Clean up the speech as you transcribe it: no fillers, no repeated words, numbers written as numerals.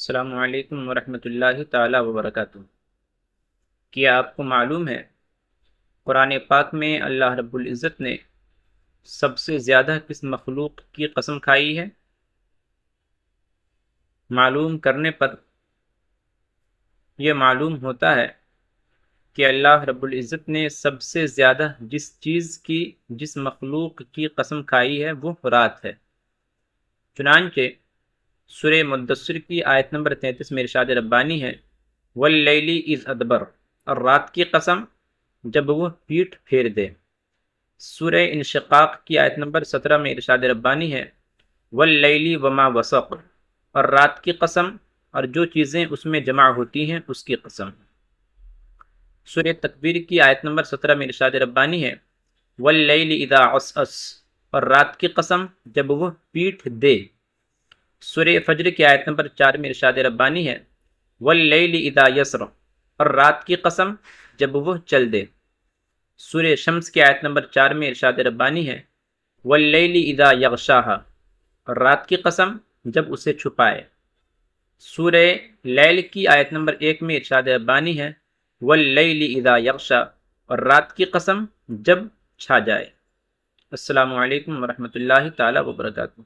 السلام علیکم ورحمۃ اللہ تعالی وبرکاتہ۔ کیا آپ کو معلوم ہے قرآن پاک میں اللہ رب العزت نے سب سے زیادہ کس مخلوق کی قسم کھائی ہے؟ معلوم کرنے پر یہ معلوم ہوتا ہے کہ اللہ رب العزت نے سب سے زیادہ جس مخلوق کی قسم کھائی ہے وہ رات ہے۔ چنانچہ سورہ مدثر کی آیت نمبر 33 میں ارشاد ربانی ہے، واللیل اذ ادبر، اور رات کی قسم جب وہ پیٹھ پھیر دے۔ سورہ انشقاق کی آیت نمبر 17 میں ارشاد ربانی ہے، واللیل وما وسق، اور رات کی قسم اور جو چیزیں اس میں جمع ہوتی ہیں اس کی قسم۔ سورہ تکویر کی آیت نمبر 17 میں ارشاد ربانی ہے، واللیل اذا عسعس، اور رات کی قسم جب وہ پیٹھ دے۔ سورہ فجر کی آیت نمبر 4 میں ارشاد ربانی ہے، واللیل اذا یسر، اور رات کی قسم جب وہ چل دے۔ سورہ شمس کی آیت نمبر 4 میں ارشاد ربانی ہے، واللیل اذا یغشاہا، اور رات کی قسم جب اسے چھپائے۔ سورہ لیل کی آیت نمبر 1 میں ارشاد ربانی ہے، واللیل اذا یغشا، اور رات کی قسم جب چھا جائے۔ السلام علیکم ورحمۃ اللہ تعالی وبرکاتہ۔